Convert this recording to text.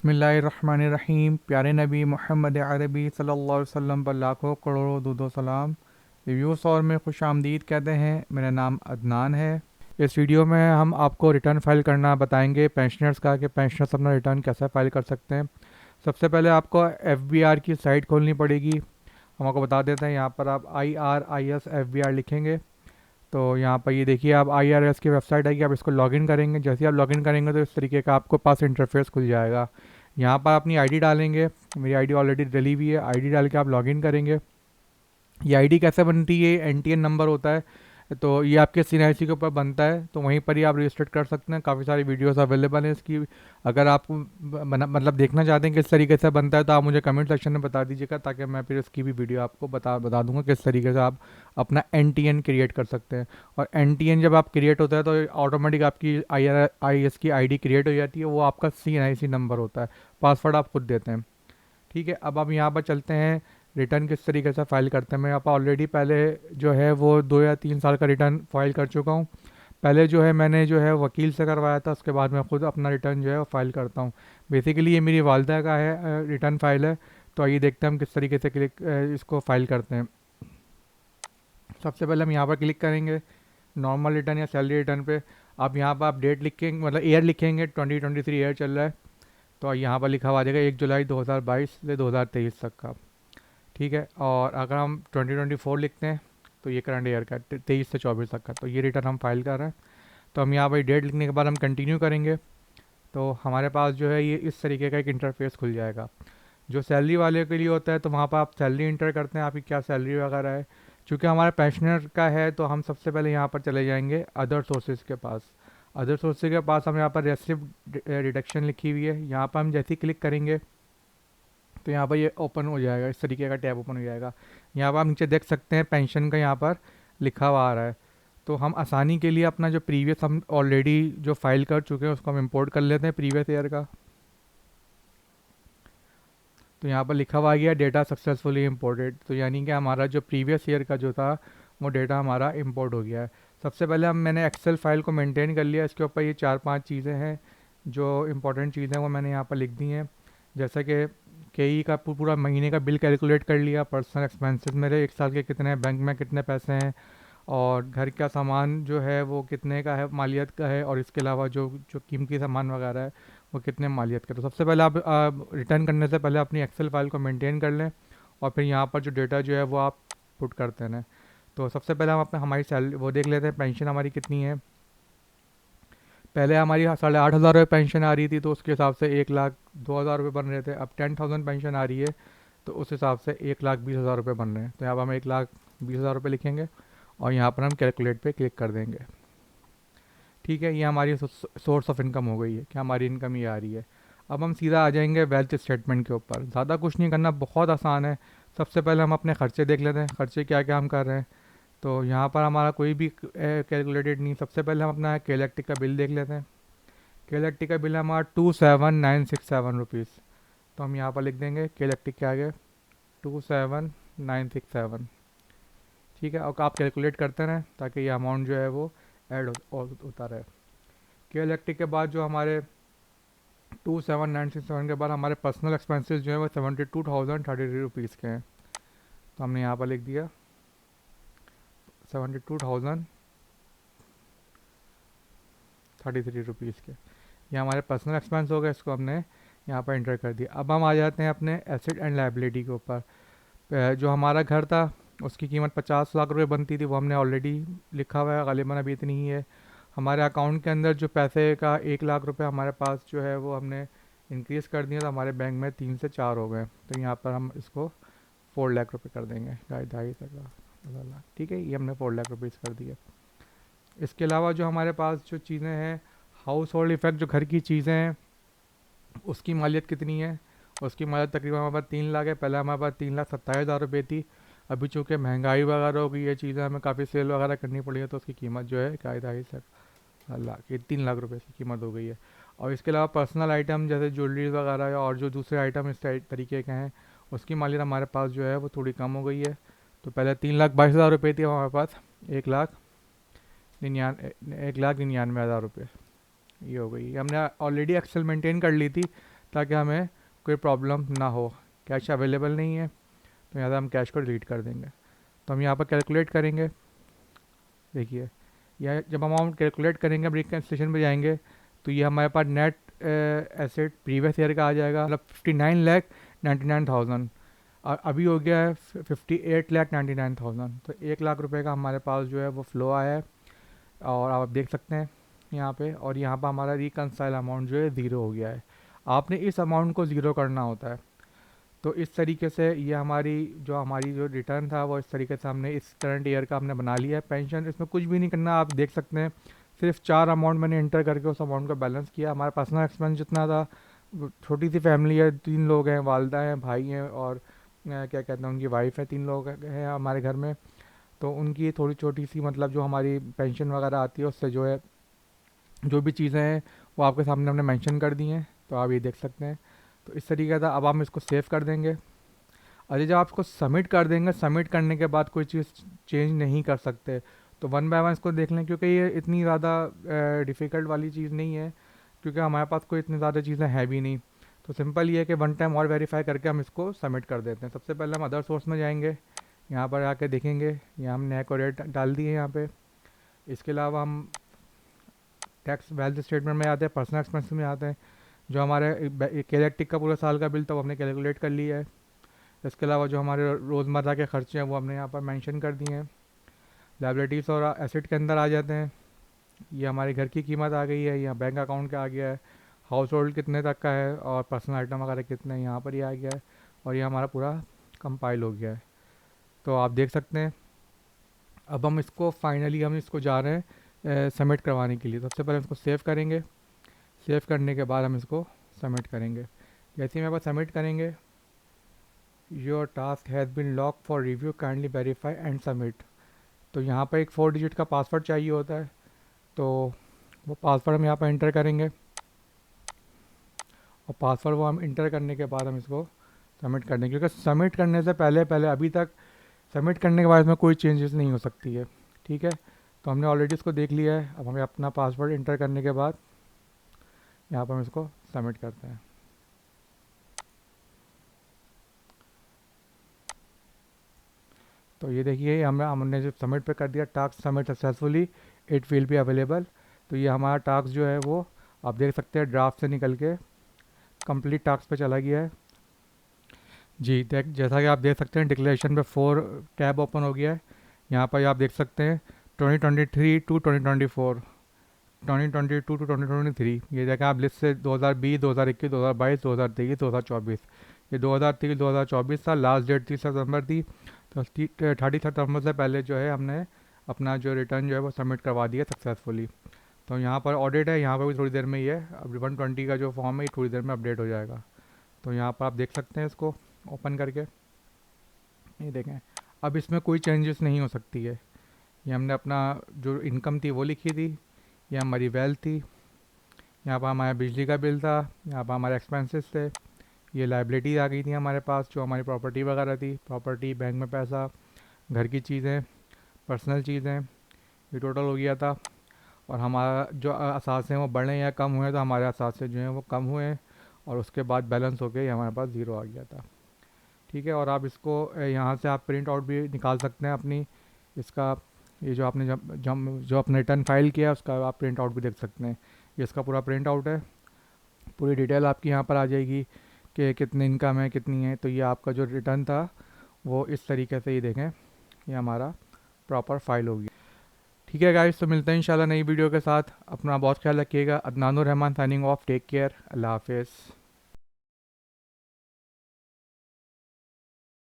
बिस्मिल्लाहिर्रहमानिर्रहीम। प्यारे नबी मोहम्मद अरबी सल्लल्लाहु अलैहि वसल्लम पर लाखों करोड़ों दुरूद सलाम। रिव्यूज़ और में खुश आमदीद कहते हैं। मेरा नाम अदनान है। इस वीडियो में हम आपको रिटर्न फाइल करना बताएंगे पेंशनर्स का, कि पेंशनर्स अपना रिटर्न कैसे फाइल कर सकते हैं। सबसे पहले आपको FBR की साइट खोलनी पड़ेगी। हम आपको बता देते हैं, यहाँ पर आप IRIS FBR लिखेंगे तो यहाँ पर ये देखिए, आप IRS की वेबसाइट है कि आप इसको लॉगिन करेंगे। जैसे ही आप लॉगिन करेंगे तो इस तरीके का आपको पास इंटरफेस खुल जाएगा। यहाँ पर अपनी आईडी डालेंगे। मेरी आईडी ऑलरेडी डली हुई है। आईडी डाल के आप लॉगिन करेंगे। ये आईडी कैसे बनती है? NTN नंबर होता है, तो ये आपके CNIC के ऊपर बनता है, तो वहीं पर ही आप रजिस्टर कर सकते हैं। काफ़ी सारी वीडियोस अवेलेबल हैं इसकी। अगर आप मतलब देखना चाहते हैं किस तरीके से बनता है, तो आप मुझे कमेंट सेक्शन में बता दीजिएगा, ताकि मैं फिर इसकी भी वीडियो आपको बता दूंगा किस तरीके से आप अपना NTN क्रिएट कर सकते हैं। और NTN जब आप क्रिएट होता है तो ऑटोमेटिक आपकी IRIS की आईडी क्रिएट हो जाती है। वो आपका CNIC नंबर होता है। पासवर्ड आप खुद देते हैं। ठीक है, अब हम यहाँ पर चलते हैं रिटर्न किस तरीके से फाइल करते हैं। मैं यहाँ पर ऑलरेडी पहले जो है वो 2 या 3 साल का रिटर्न फाइल कर चुका हूँ। पहले जो है मैंने जो है वकील से करवाया था, उसके बाद मैं खुद अपना रिटर्न जो है वो फाइल करता हूँ। बेसिकली ये मेरी वालदा का है रिटर्न फाइल है। तो आइए देखते हैं हम किस तरीके से इसको फाइल करते हैं। सबसे पहले हम यहाँ पर क्लिक करेंगे नॉर्मल रिटर्न या सैलरी रिटर्न पे। आप यहाँ पर आप डेट लिखेंगे, मतलब ईयर लिखेंगे, 2023 ईयर चल रहा है, तो यहाँ पर लिखा हुआ आ जाएगा 1 जुलाई 2022 से 2023 तक का। ठीक है, और अगर हम 2024 लिखते हैं तो ये करंट ईयर का 23 से 24 तक का, तो ये रिटर्न हम फाइल कर रहे हैं। तो हम यहाँ पर डेट लिखने के बाद हम कंटिन्यू करेंगे, तो हमारे पास जो है ये इस तरीके का एक इंटरफेस खुल जाएगा। जो सैलरी वाले के लिए होता है, तो वहाँ पर आप सैलरी इंटर करते हैं, आपकी क्या सैलरी वगैरह है। चूँकि हमारा पेंशनर का है, तो हम सबसे पहले यहाँ पर चले जाएंगे अदर सोर्सेज के पास। अदर सोर्सेज के पास हम यहाँ पर रेसिप डिडक्शन लिखी हुई है, यहाँ पर हम जैसे ही क्लिक करेंगे तो यहाँ पर ये ओपन हो जाएगा, इस तरीके का टैब ओपन हो जाएगा। यहाँ पर आप नीचे देख सकते हैं पेंशन का यहाँ पर लिखा हुआ आ रहा है। तो हम आसानी के लिए अपना जो प्रीवियस हम ऑलरेडी जो फाइल कर चुके हैं उसको हम इंपोर्ट कर लेते हैं प्रीवियस ईयर का। तो यहाँ पर लिखा हुआ आ गया डेटा सक्सेसफुली इंपोर्टेड, तो यानी कि हमारा जो प्रीवियस ईयर का जो था वो डेटा हमारा इंपोर्ट हो गया है। सबसे पहले मैंने एक्सेल फाइल को मेंटेन कर लिया। इसके ऊपर ये 4-5 चीज़ें हैं जो इंपॉर्टेंट चीज़ें वो मैंने यहाँ पर लिख दी हैं। जैसे कि KE का पूरा महीने का बिल कैलकुलेट कर लिया, पर्सनल एक्सपेंसेस मेरे 1 साल के कितने हैं, बैंक में कितने पैसे हैं, और घर का सामान जो है वो कितने का है, मालियत का है, और इसके अलावा जो जो कीमती सामान वगैरह है वो कितने मालियत का। तो सबसे पहले आप रिटर्न करने से पहले अपनी एक्सेल फाइल को मेंटेन कर लें, और फिर यहाँ पर जो डेटा जो है वो आप पुट करते हैं। तो सबसे पहले हम अपने हमारी सैलरी वो देख लेते हैं, पेंशन हमारी कितनी है। पहले हमारी 8,500 रुपये पेंशन आ रही थी, तो उसके हिसाब से 1,02,000 रुपये बन रहे थे। अब 10,000 पेंशन आ रही है, तो उस हिसाब से 1,20,000 रुपये बन रहे हैं। तो यहाँ पर हम 1,20,000 रुपये लिखेंगे और यहाँ पर हम कैलकुलेट पे क्लिक कर देंगे। ठीक है, ये हमारी सोर्स ऑफ इनकम हो गई है कि हमारी इनकम ये आ रही है। अब हम सीधा आ जाएंगे वेल्थ स्टेटमेंट के ऊपर। ज़्यादा कुछ नहीं करना, बहुत आसान है। सबसे पहले हम अपने खर्चे देख लेते हैं, खर्चे क्या क्या हम कर रहे हैं। तो यहाँ पर हमारा कोई भी कैलकुलेटेड नहीं। सबसे पहले हम अपना के इलेक्ट्रिक का बिल देख लेते हैं। के इलेक्ट्रिक का बिल है हमारा 27,967 रुपीज़। तो हम यहाँ पर लिख देंगे के इलेक्ट्रिक के आगे 27,967। ठीक है, और आप कैलकुलेट करते रहें ताकि ये अमाउंट जो है वो ऐड होता रहे। के इलेक्ट्रिक के बाद जो हमारे 27,967 के बाद हमारे पर्सनल एक्सपेंसेस जो है वो 72,033 के हैं। तो हमने यहाँ पर लिख दिया 72,033 के। ये हमारे पर्सनल एक्सपेंस हो गए, इसको हमने यहाँ पर इंटर कर दिया। अब हम आ जाते हैं अपने एसेट एंड लाइबिलिटी के ऊपर। जो हमारा घर था उसकी कीमत 50 लाख रुपए बनती थी, वो हमने ऑलरेडी लिखा हुआ है, गालिबन अभी इतनी ही है। हमारे अकाउंट के अंदर जो पैसे का 1 लाख रुपए हमारे पास जो है वो हमने इंक्रीज़ कर दिया, तो हमारे बैंक में 3 से 4 हो गए। तो यहाँ पर हम इसको 4 लाख रुपए कर देंगे, 2.5 लाख। ठीक है, ये हमने 4 लाख रुपीज़ कर दिए। इसके अलावा जो हमारे पास जो चीज़ें हैं, हाउस होल्ड इफ़ेक्ट, जो घर की चीज़ें हैं, उसकी मालियत कितनी है? उसकी मालियत तकरीबन हमारे पास 3 लाख है। पहले हमारे पास 3,27,000 रुपये थी। अभी चूँकि महंगाई वगैरह हो गई, ये चीज़ें हमें काफ़ी सेल वगैरह करनी पड़ी है, तो उसकी कीमत जो है 2.5 लाख, ये 3 लाख रुपये की कीमत हो गई है। और इसके अलावा पर्सनल आइटम जैसे ज्वेलरीज वगैरह और जो दूसरे आइटम इस तरीके के हैं, उसकी मालियत हमारे पास जो है वो थोड़ी कम हो गई है। तो पहले 3,22,000 रुपये थी, हमारे पास 1,99,000 रुपये ये हो गई। हमने ऑलरेडी एक्सेल मेंटेन कर ली थी, ताकि हमें कोई प्रॉब्लम ना हो। कैश अवेलेबल नहीं है तो यहाँ से हम कैश को डिलीट कर देंगे। तो हम यहाँ पर कैलकुलेट करेंगे। देखिए यह जब अमाउंट कैलकुलेट करेंगे, हम रिकन्सिलेशन पे जाएंगे तो ये हमारे पास नेट एसेट प्रीवियस ईयर का आ जाएगा, मतलब 59,99,000 और अभी हो गया है 58,99,000। तो 1 लाख रुपए का हमारे पास जो है वो फ्लो आया है और आप देख सकते हैं यहाँ पे। और यहाँ पर हमारा रिकनसाइल अमाउंट जो है ज़ीरो हो गया है। आपने इस अमाउंट को ज़ीरो करना होता है। तो इस तरीके से ये हमारी जो रिटर्न था वो इस तरीके से हमने इस करंट ईयर का हमने बना लिया है। पेंशन इसमें कुछ भी नहीं करना, आप देख सकते हैं सिर्फ 4 अमाउंट मैंने इंटर करके उस अमाउंट का बैलेंस किया। हमारा पर्सनल एक्सपेंस जितना था, छोटी सी फैमिली है, 3 लोग हैं, वालदा हैं, भाई हैं और क्या कहते हैं उनकी वाइफ है, 3 लोग हैं हमारे घर में। तो उनकी थोड़ी छोटी सी मतलब जो हमारी पेंशन वगैरह आती है उससे जो है जो भी चीज़ें हैं वो आपके सामने हमने मेंशन कर दी हैं, तो आप ये देख सकते हैं। तो इस तरीके का अब हम इसको सेव कर देंगे। अरे जब आप इसको सबमिट कर देंगे, सबमिट करने के बाद कोई चीज़ चेंज नहीं कर सकते। तो वन बाय वन इसको देख लें, क्योंकि ये इतनी ज़्यादा डिफ़िकल्ट वाली चीज़ नहीं है, क्योंकि हमारे पास कोई इतनी ज़्यादा चीज़ें हैं भी नहीं। तो सिंपल ये है कि वन टाइम और वेरीफाई करके हम इसको सबमिट कर देते हैं। सबसे पहले हम अदर सोर्स में जाएंगे, यहाँ पर आके देखेंगे, यहाँ हमने एक और रेट डाल दिए यहाँ पे। इसके अलावा हम टैक्स वेल्थ स्टेटमेंट में आते हैं, पर्सनल एक्सपेंस में आते हैं। जो हमारे इलेक्ट्रिक का पूरा साल का बिल था वो हमने कैलकुलेट कर लिया है। इसके अलावा जो हमारे रोज़मर्रा के खर्चे हैं वो हमने यहाँ पर मेंशन कर दिए हैं। लाइबिलिटीज़ और एसेट के अंदर आ जाते हैं। ये हमारे घर की कीमत आ गई है, यहाँ बैंक अकाउंट का आ गया है, हाउस होल्ड कितने तक का है और पर्सनल आइटम वगैरह कितने, यहाँ पर ही आ गया है। और ये हमारा पूरा कंपाइल हो गया है। तो आप देख सकते हैं। अब हम इसको फाइनली हम इसको जा रहे हैं सबमिट करवाने के लिए। सबसे पहले इसको सेव करेंगे। सेव करने के बाद हम इसको सबमिट करेंगे। जैसे ही हम सबमिट करेंगे, your task has been lock for review, kindly verify and submit. तो यहाँ पर एक 4 डिजिट का पासवर्ड चाहिए होता है, तो वो पासवर्ड हम यहाँ पर इंटर करेंगे और पासवर्ड वो हम इंटर करने के बाद हम इसको सबमिट कर देंगे। क्योंकि सबमिट करने से पहले पहले अभी तक सबमिट करने के बाद इसमें कोई चेंजेस नहीं हो सकती है। ठीक है, तो हमने ऑलरेडी इसको देख लिया है। अब हमें अपना पासवर्ड इंटर करने के बाद यहाँ पर हम इसको सबमिट करते हैं। तो ये देखिए हमने जो सबमिट पे कर दिया, task submit successfully, it will be available. तो ये हमारा टास्क जो है वो आप देख सकते हैं ड्राफ्ट से निकल के कंप्लीट टास्क पे चला गया है। जी जैसा कि आप देख सकते हैं डिक्लेरेशन पे 4 टैब ओपन हो गया है। यहाँ पर आप देख सकते हैं 2023 टू 2024, 2022 टू 2023। ये देखा आप लिस्ट से 2020, 2021, 2022, 2023, 2024। ये 2023 2024 था, लास्ट डेट 30 सितंबर थी। तो 30 सितंबर से पहले जो है हमने अपना जो रिटर्न जो है वो सबमिट करवा दिया सक्सेसफुली। तो यहाँ पर ऑडिट है, यहाँ पर भी थोड़ी देर में ही है। अब 120 का जो फॉर्म है ये थोड़ी देर में अपडेट हो जाएगा। तो यहाँ पर आप देख सकते हैं इसको ओपन करके, ये देखें। अब इसमें कोई चेंजेस नहीं हो सकती है। ये हमने अपना जो इनकम थी वो लिखी थी, ये हमारी वेल्थ थी, यहाँ पर हमारा बिजली का बिल था, यहाँ पर हमारे एक्सपेंसेस थे, ये लाइबिलिटी आ गई थी हमारे पास जो हमारी प्रॉपर्टी वगैरह थी, प्रॉपर्टी, बैंक में पैसा, घर की चीज़ें, पर्सनल चीज़ें, ये टोटल हो गया था। और हमारा जो असास हैं वो बढ़े या कम हुए, तो हमारे असास जो हैं वो कम हुए और उसके बाद बैलेंस हो गया, हमारे पास ज़ीरो आ गया था। ठीक है, और आप इसको यहाँ से आप प्रिंट आउट भी निकाल सकते हैं अपनी, इसका ये जो आपने जो आपने रिटर्न फाइल किया है उसका आप प्रिंट आउट भी देख सकते हैं। ये इसका पूरा प्रिंट आउट है, पूरी डिटेल आपकी यहाँ पर आ जाएगी कि कितनी इनकम है, कितनी है। तो ये आपका जो रिटर्न था वो इस तरीके से, ये देखें, ये हमारा प्रॉपर फाइल होगी। ठीक है गाइस, तो मिलते हैं इंशाल्लाह नई वीडियो के साथ। अपना बहुत ख्याल रखिएगा। Adnanur Rahman signing off, take care, Allah हाफिज़।